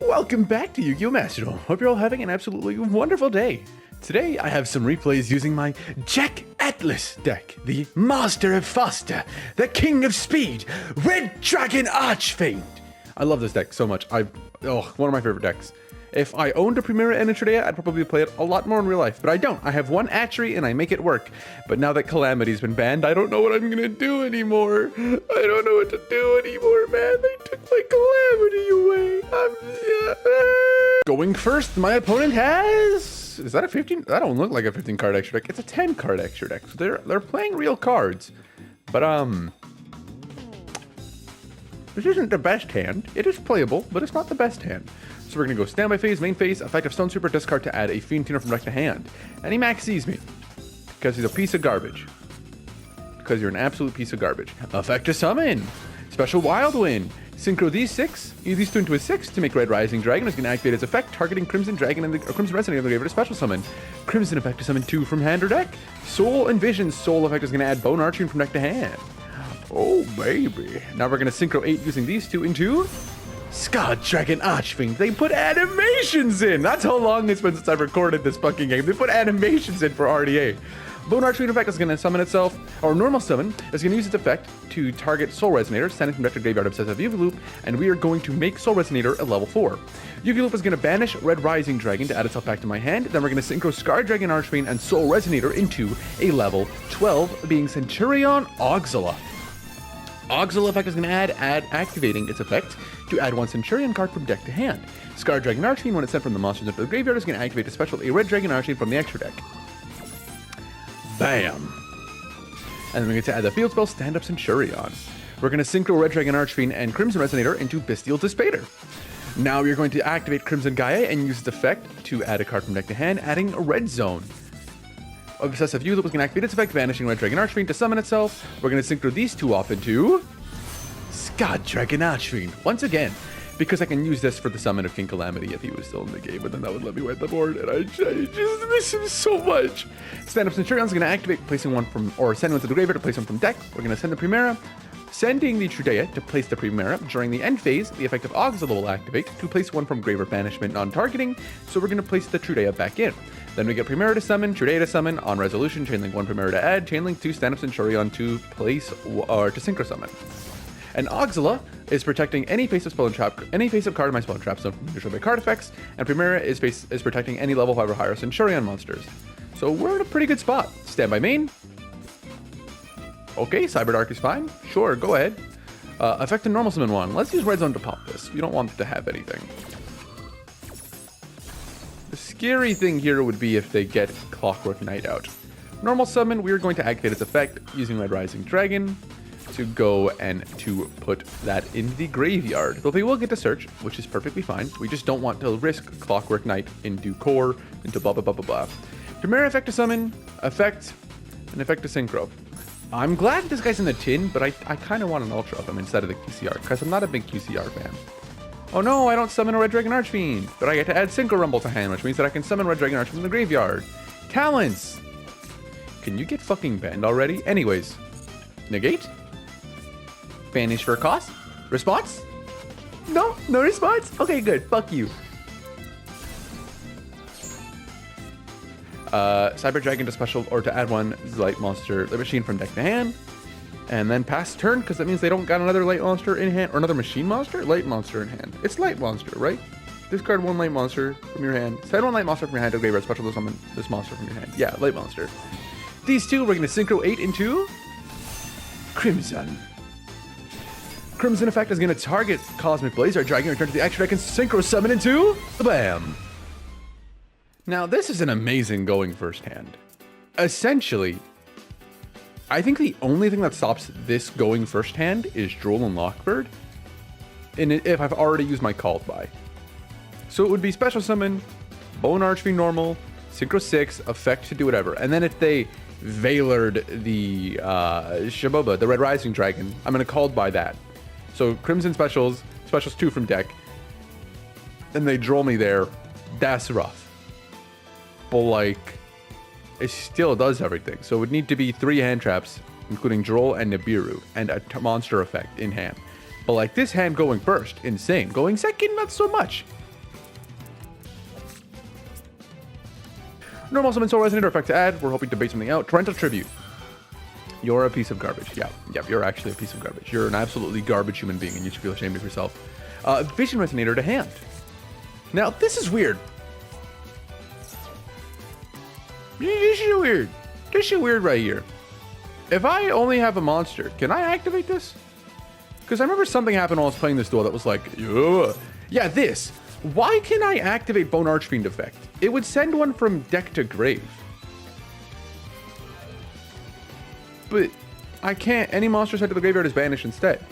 Welcome back to Yu-Gi-Oh! Master Duel. Hope you're all having an absolutely wonderful day. Today I have some replays using my Jack Atlas deck, the Master of Faster, the King of Speed, Red Dragon Archfiend. I love this deck so much. One of my favorite decks. If I owned a Primera and a Trudea, I'd probably play it a lot more in real life, but I don't. I have one Atchery and I make it work. But now that Calamity's been banned, I don't know what I'm gonna do anymore. I don't know what to do anymore, man. They took my Calamity away. Going first, my opponent has... Is that a 15? That don't look like a 15 card extra deck. It's a 10 card extra deck. So they're playing real cards. But this isn't the best hand. It is playable, but it's not the best hand. So we're going to go standby phase, main phase, effective Stone Super, discard to add a Fiend Tuner from deck to hand. And he max sees me. Because he's a piece of garbage. Because you're an absolute piece of garbage. Effective Summon. Special Wild Wind. Synchro these two into a 6 to make Red Rising Dragon. Is going to activate its effect, targeting Crimson Dragon and Crimson Resonator in the graveyard to special summon. Crimson effect to summon 2 from hand or deck. Soul Envision. Soul effect is going to add Bone Arching from deck to hand. Oh, baby. Now we're going to Synchro 8 using these two into... Red Dragon Archfiend. They put animations in. That's how long it's been since I've recorded this fucking game. They put animations in for RDA. Bone Archfiend effect is going to summon itself, or normal summon, is going to use its effect to target Soul Resonator, sending from deck to graveyard Obsessive YuGiOh, and we are going to make Soul Resonator a level 4. YuGiOh is going to banish Red Rising Dragon to add itself back to my hand. Then we're going to Synchro Red Dragon Archfiend and Soul Resonator into a level 12, being Centur-Ion Auxila. Auxila effect is going to add activating its effect to add 1 Centur-Ion card from deck to hand. Red Dragon Archfiend, when it's sent from the monsters into the graveyard, is going to activate a special Red Dragon Archfiend from the extra deck. Bam! And then we get to add the field spell Stand Up Centur-Ion. We're going to Synchro Red Dragon Archfiend and Crimson Resonator into Bestial Dispater. Now we're going to activate Crimson Gaia and use its effect to add a card from deck to hand, adding a Red Zone. Obsessive YuGiOh was going to activate its effect, banishing Red Dragon Archfiend to summon itself. We're going to synchro these two off into Red Dragon Archfiend once again, because I can use this for the summon of King Calamity if he was still in the game, but then that would let me wipe the board, and I just miss him so much. Stand Up Centur-Ion is going to activate, placing one from, or send one to the graveyard to place one from deck. We're going to send the Primera, sending the Trudea to place the Primera. During the end phase, the effect of Auxila will activate to place one from graveyard banishment non-targeting, so we're going to place the Trudea back in. Then we get Primera to summon, Trudea to summon, on resolution, Chainlink 1 Primera to add, Chainlink 2 Stand Up Centur-Ion to place, or to synchro summon. And Auxila is protecting any face of spell and trap, any face of card in my spell and trap zone from neutral by card effects, and Primera is protecting any level 5 or higher Centur-Ion monsters. So we're in a pretty good spot. Standby main. Okay, Cyberdark is fine. Sure, go ahead. Effect and normal summon 1. Let's use Red Zone to pop this. You don't want it to have anything. The scary thing here would be if they get Clockwork Knight out. Normal summon, we are going to activate its effect using Red Rising Dragon to go and to put that in the graveyard. Though they will get to search, which is perfectly fine. We just don't want to risk Clockwork Knight into core, into blah blah blah blah blah. Primera effect to summon, effect, and effect to synchro. I'm glad this guy's in the tin, but I kind of want an ultra of him instead of the QCR, because I'm not a big QCR fan. Oh no, I don't summon a Red Dragon Archfiend, but I get to add Synchro Rumble to hand, which means that I can summon Red Dragon Archfiend from the graveyard. Talents! Can you get fucking banned already? Anyways, negate? Banish for a cost? Response? No response? Okay, good. Fuck you. Cyber Dragon to special, or to add 1 light monster, the machine from deck to hand. And then pass turn, because that means they don't got another light monster in hand, or another machine monster? Light monster in hand. It's light monster, right? Discard 1 light monster from your hand. Send 1 light monster from your hand to graveyard, special to summon this monster from your hand. Yeah, light monster. These two, we're going to Synchro 8 into Crimson. Crimson effect is going to target Cosmic Blaze, our dragon, return to the extra deck and synchro summon into BAM! Now, this is an amazing going first hand. Essentially, I think the only thing that stops this going first hand is Droll and Lockbird, and if I've already used my Called By. So it would be special summon, Bone Archfiend normal, synchro 6, effect to do whatever, and then if they Veilered the Shaboba, the Red Rising Dragon, I'm going to Called By that. So Crimson specials 2 from deck, and they droll me there. That's rough. But like, it still does everything. So it would need to be 3 hand traps, including Droll and Nibiru, and a monster effect in hand. But like this hand going first, insane. Going second, not so much. Normal summon Soul Resonator effect to add. We're hoping to bait something out. Torrential Tribute. You're a piece of garbage. Yeah, you're actually a piece of garbage. You're an absolutely garbage human being, and you should feel ashamed of yourself. Vision Resonator to hand. Now, this is weird. This is weird. This is weird right here. If I only have a monster, can I activate this? Because I remember something happened while I was playing this duel that was like, ugh. Yeah, this. Why can I activate Bone Archfiend effect? It would send one from deck to grave. But I can't. Any monster sent to the graveyard is banished instead.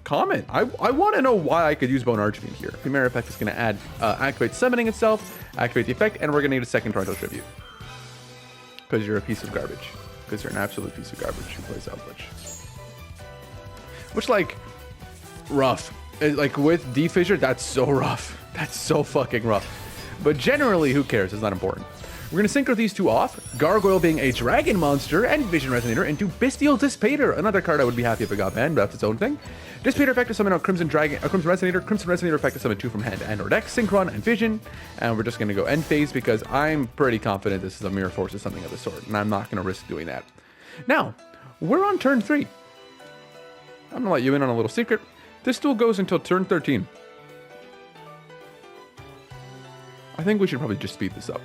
Comment. I want to know why I could use Bone Archfiend here. Premier effect is going to add activate summoning itself, activate the effect, and we're going to need a second Torrential Tribute. Because you're a piece of garbage. Because you're an absolute piece of garbage who plays Outglitch. Which, like, rough. Like, with D-Fissure, that's so rough. That's so fucking rough. But generally, who cares? It's not important. We're going to synchro these two off, Gargoyle being a dragon monster, and Vision Resonator into Bestial Dispater, another card I would be happy if it got banned, but that's its own thing. Dispater effect to summon a Crimson Resonator effect to summon 2 from hand and or deck, Synchron and Vision, and we're just going to go end phase because I'm pretty confident this is a Mirror Force or something of the sort, and I'm not going to risk doing that. Now, we're on turn 3. I'm going to let you in on a little secret. This duel goes until turn 13. I think we should probably just speed this up.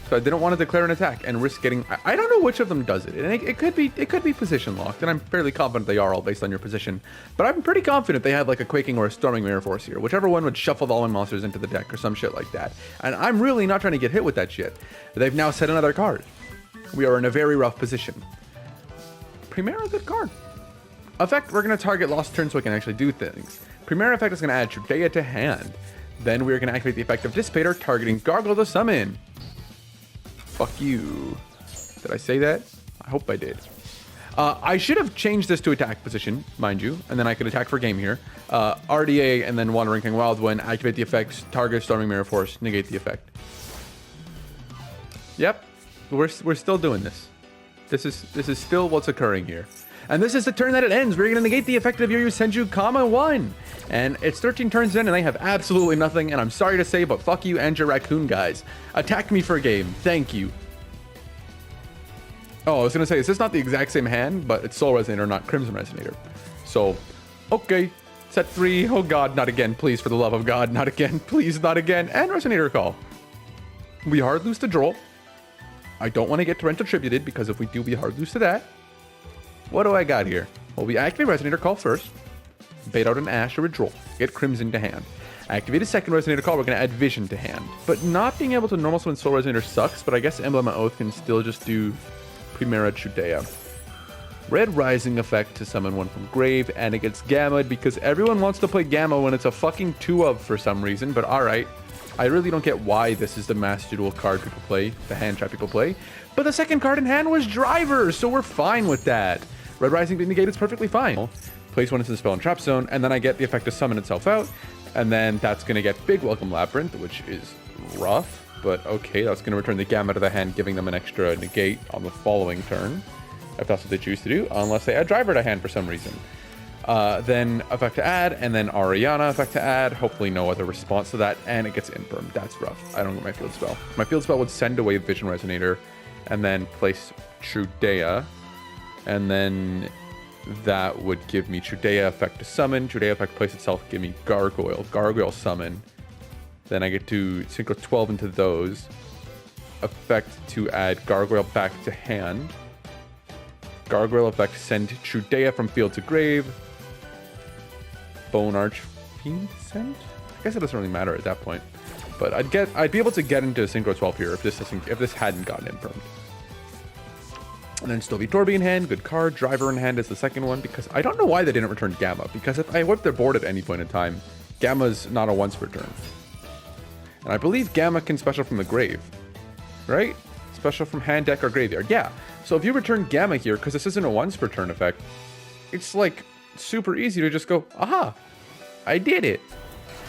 So I didn't want to declare an attack and risk getting. I don't know which of them does it, and it could be position locked, and I'm fairly confident they are all based on your position. But I'm pretty confident they have like a Quaking or a Storming Mirror Force here, whichever one would shuffle the all-in monsters into the deck or some shit like that. And I'm really not trying to get hit with that shit. They've now set another card. We are in a very rough position. Primera, good card. Effect, we're going to target lost turn so we can actually do things. Primera effect is going to add Chudea to hand. Then we're going to activate the effect of Dissipator, targeting Gargoyle to summon. Fuck you. Did I say that? I hope I did. I should have changed this to attack position, mind you, and then I could attack for game here. RDA and then Wandering King Wild Wind, activate the effects, target Storming Mirror Force, negate the effect. Yep, we're still doing this. This is still what's occurring here. And this is the turn that it ends. We're going to negate the effect of YuGiOh Senju, 1. And it's 13 turns in, and they have absolutely nothing. And I'm sorry to say, but fuck you and your raccoon guys. Attack me for a game. Thank you. Oh, I was going to say, is this not the exact same hand? But it's Soul Resonator, not Crimson Resonator. So, okay. Set 3. Oh god, not again. Please, for the love of God, not again. Please, not again. And Resonator Call. We hard lose to draw. I don't want to get Torrential Tributed, because if we do, we hard lose to that. What do I got here? Well, we activate Resonator Call first. Bait out an Ash or a Droll. Get Crimson to hand. Activate a second Resonator Call. We're going to add Vision to hand. But not being able to normal summon Soul Resonator sucks, but I guess Emblem of Oath can still just do Primera Chudea. Red Rising effect to summon one from grave, and it gets Gammaed because everyone wants to play Gamma when it's a fucking 2-of for some reason, but alright. I really don't get why this is the Master Duel card people play, the hand trap people play. But the second card in hand was Driver, so we're fine with that. Red Rising being negated is perfectly fine. Place one into the spell and trap zone, and then I get the effect to summon itself out, and then that's going to get Big Welcome Labyrinth, which is rough, but okay, that's going to return the Gamma to the hand, giving them an extra negate on the following turn, if that's what they choose to do, unless they add Driver to hand for some reason. Then effect to add, and then Ariana effect to add, hopefully no other response to that, and it gets Infirm. That's rough. I don't get my field spell. My field spell would send away Vision Resonator, and then place Chudea, and then that would give me Chudea effect to summon. Chudea effect place itself, give me Gargoyle. Gargoyle summon. Then I get to synchro 12 into those. Effect to add Gargoyle back to hand. Gargoyle effect send Chudea from field to grave. Bone Archfiend send? I guess it doesn't really matter at that point. But I'd be able to get into synchro 12 here if this hadn't gotten infirmed. And then Stovey Torby in hand, good card. Driver in hand is the second one, because I don't know why they didn't return Gamma, because if I whip their board at any point in time, Gamma's not a once per turn. And I believe Gamma can special from the grave, right? Special from hand, deck, or graveyard. Yeah, so if you return Gamma here, because this isn't a once per turn effect, it's like super easy to just go, aha, I did it.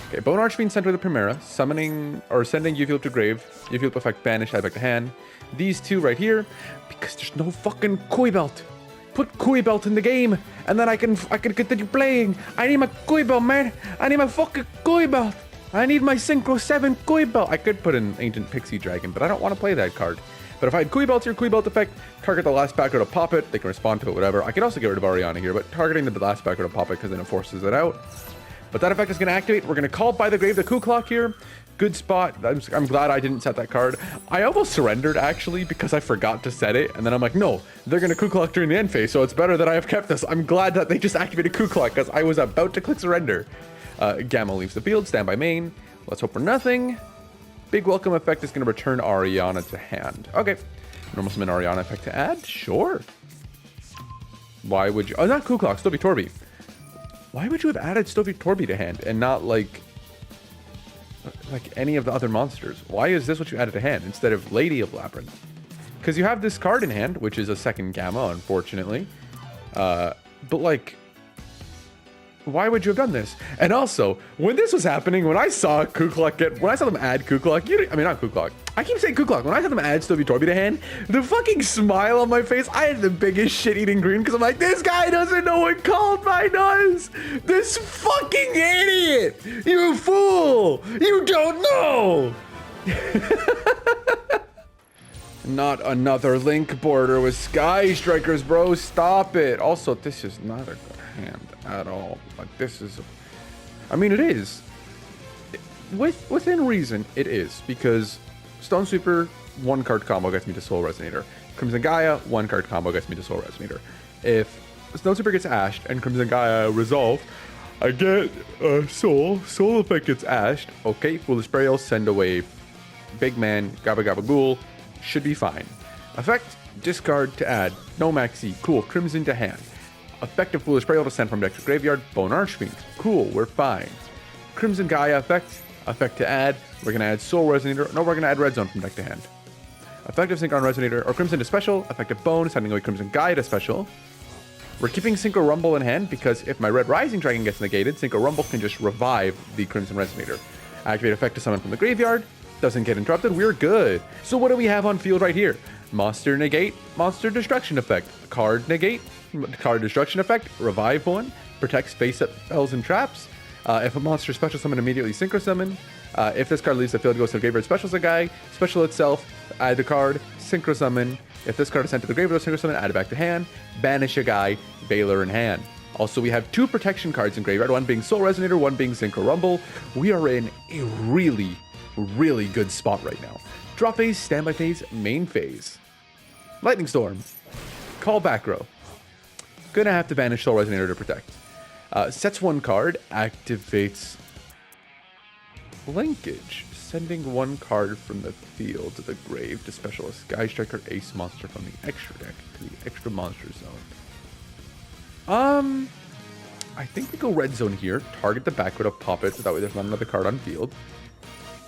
Okay, Bone Archfiend sent with the Primera, summoning or sending YuGiOh to grave. YuGiOh effect banish, add back to hand. These two right here, because there's no fucking Koi Belt. Put Koi Belt in the game, and then I can continue playing. I need my Koi Belt, man. I need my fucking Koi Belt. I need my Synchro 7 Koi Belt. I could put an Ancient Pixie Dragon, but I don't want to play that card. But if I had Koi Belt here, Koi Belt effect, target the last backer to pop it. They can respond to it, whatever. I could also get rid of Ariana here, but targeting the last backer to pop it because then it forces it out. But that effect is going to activate. We're going to call by the grave the Ku Clock here. Good spot. I'm glad I didn't set that card. I almost surrendered, actually, because I forgot to set it. And then I'm like, no, they're going to Ku Clock during the end phase, so it's better that I have kept this. I'm glad that they just activated Ku Clock, because I was about to click surrender. Gamma leaves the field. Stand by main. Let's hope for nothing. Big welcome effect is going to return Ariana to hand. Okay. Normal summon Ariana effect to add? Sure. Why would you... Oh, not Ku Clock. Stovey Torby. Why would you have added Stovey Torby to hand and not like any of the other monsters? Why is this what you added to hand instead of Lady of Labyrinth? Because you have this card in hand, which is a second Gamma, unfortunately. But like, why would you have done this? And also, when this was happening, when I saw Ku Clock when I saw them add Ku Clock, I mean, not Ku Clock. I keep saying Ku Clock. When I saw them add Stovey Torby to hand, the fucking smile on my face, I had the biggest shit-eating grin because I'm like, this guy doesn't know what Called By does. This fucking idiot. You fool. You don't know. Not another Link border with Sky Strikers, bro. Stop it. Also, this is not a good hand at all. Like, this is... I mean, it is. Within reason, it is. Because Stone Sweeper, 1-card combo gets me to Soul Resonator. Crimson Gaia, 1-card combo gets me to Soul Resonator. If Stone Sweeper gets ashed and Crimson Gaia resolve, I get Soul. Soul effect gets ashed. Okay, Foolish Burial, send away Big Man, Gabba Gabba Ghoul. Should be fine. Effect, discard to add. No maxi. Cool. Crimson to hand. Effective Foolish Burial to send from deck to graveyard. Bone Archfiend. Cool. We're fine. Crimson Gaia effect. Effect to add. We're going to add Soul Resonator. No, we're going to add Red Zone from deck to hand. Effective Synchron Resonator or Crimson to special. Effective Bone, sending away Crimson Gaia to special. We're keeping Synchro Rumble in hand because if my Red Rising Dragon gets negated, Synchro Rumble can just revive the Crimson Resonator. Activate effect to summon from the graveyard. Doesn't get interrupted. We're good. So what do we have on field right here? Monster negate, monster destruction effect. Card negate, card destruction effect. Revive one. Protect space spells and traps. If a monster special summon, immediately synchro summon. If this card leaves the field, goes to the graveyard, specials a guy. Special itself, add the card, synchro summon. If this card is sent to the graveyard, synchro summon, add it back to hand. Banish a guy, Baylor in hand. Also, we have 2 protection cards in graveyard, one being Soul Resonator, one being Synchro Rumble. We are in a really good spot right now. Drop phase, standby phase, main phase. Lightning Storm. Call back row. Gonna have to banish Soul Resonator to protect. Sets 1 card, activates Linkage. Sending 1 card from the field to the grave to special a Sky Striker Ace monster from the extra deck to the extra monster zone. I think we go Red Zone here. Target the back row to pop it, so that way there's not another card on field.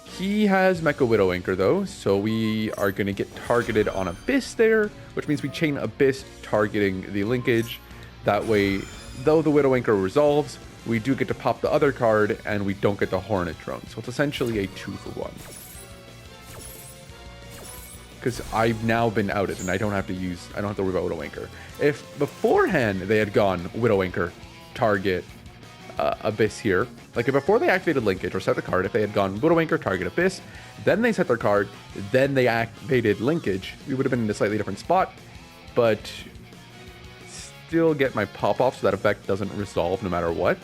He has Mecha Widow Anchor though, so we are going to get targeted on Abyss there, which means we chain Abyss targeting the linkage. That way, though the Widow Anchor resolves, we do get to pop the other card and we don't get the Hornet Drone. So it's essentially a 2-for-1. Because I've now been outed and I don't have to worry about Widow Anchor. If beforehand they had gone Widow Anchor, target Abyss here, like if before they activated linkage or set the card, if they had gone Widow Anchor, target Abyss, then they set their card, then they activated linkage, we would have been in a slightly different spot, but still get my pop off so that effect doesn't resolve no matter what.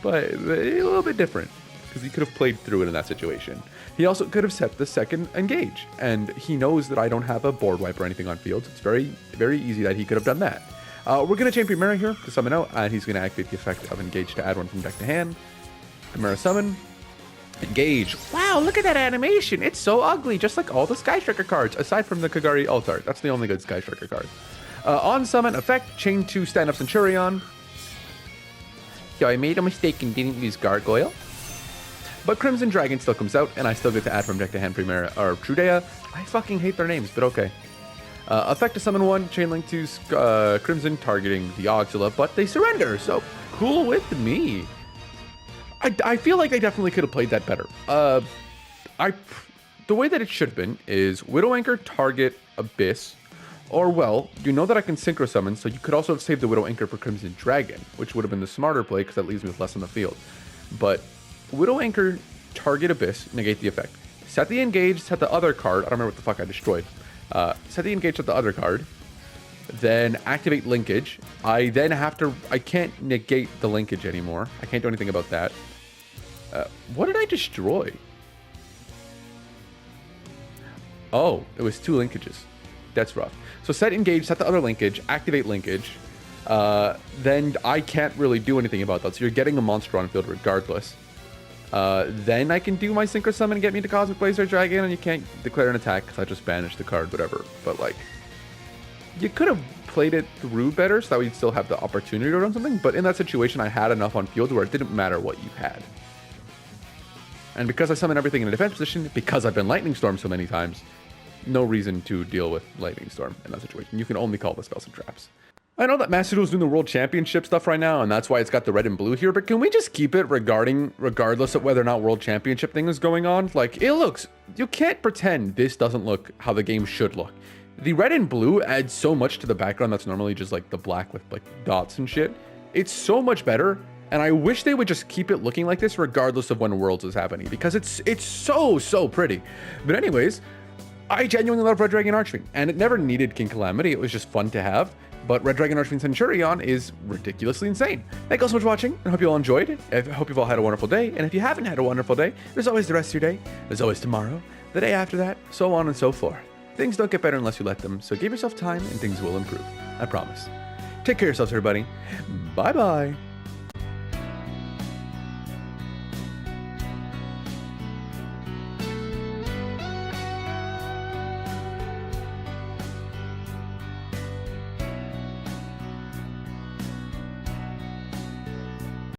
But a little bit different because he could have played through it in that situation. He also could have set the second engage, and he knows that I don't have a board wipe or anything on field, so it's very easy that he could have done that. We're going to chain Primera here to summon out, and he's going to activate the effect of Engage to add 1 from deck to hand. Primera summon. Engage. Wow, Wow, look at that animation. It's so ugly, just like all the Sky Striker cards, aside from the Kagari Altar. That's the only good Sky Striker card. On summon, effect, chain 2 stand-up Centur-Ion. Yo, I made a mistake and didn't use Gargoyle. But Crimson Dragon still comes out, and I still get to add from deck to hand Primera or Trudea. I fucking hate their names, but okay. Effect to summon 1, chain link 2 Crimson, targeting the Auxila, but they surrender, so cool with me. I feel like I definitely could have played that better. The way that it should have been is Widow Anchor, target Abyss, or well, you know that I can Synchro Summon, so you could also have saved the Widow Anchor for Crimson Dragon, which would have been the smarter play because that leaves me with less on the field. But Widow Anchor, target Abyss, negate the effect. Set the engage, set the other card. I don't remember what the fuck I destroyed. Set the engage, set the other card. Then activate linkage. I can't negate the linkage anymore. I can't do anything about that. What did I destroy? Oh, it was 2 linkages. That's rough. So set engage, set the other linkage, activate linkage. Then I can't really do anything about that. So you're getting a monster on field regardless. Then I can do my Synchro Summon and get me to Cosmic Blazer Dragon, and you can't declare an attack because I just banished the card, whatever. But like, you could have played it through better so that we'd still have the opportunity to run something. But in that situation, I had enough on field where it didn't matter what you had. And because I summon everything in a defense position, because I've been Lightning Storm so many times, no reason to deal with Lightning Storm in that situation. You can only call the spells and traps. I know that Master Duel's doing the World Championship stuff right now, and that's why it's got the red and blue here, but can we just keep it regardless of whether or not World Championship thing is going on? Like, it looks... You can't pretend this doesn't look how the game should look. The red and blue adds so much to the background that's normally just, like, the black with, like, dots and shit. It's so much better, and I wish they would just keep it looking like this regardless of when Worlds is happening, because it's so pretty. But anyways, I genuinely love Red Dragon Archfiend, and it never needed King Calamity. It was just fun to have. But Red Dragon Archfiend Centur-Ion is ridiculously insane. Thank you all so much for watching, and hope you all enjoyed it. I hope you've all had a wonderful day, and if you haven't had a wonderful day, there's always the rest of your day. There's always tomorrow, the day after that, so on and so forth. Things don't get better unless you let them, so give yourself time and things will improve. I promise. Take care of yourselves, everybody. Bye-bye.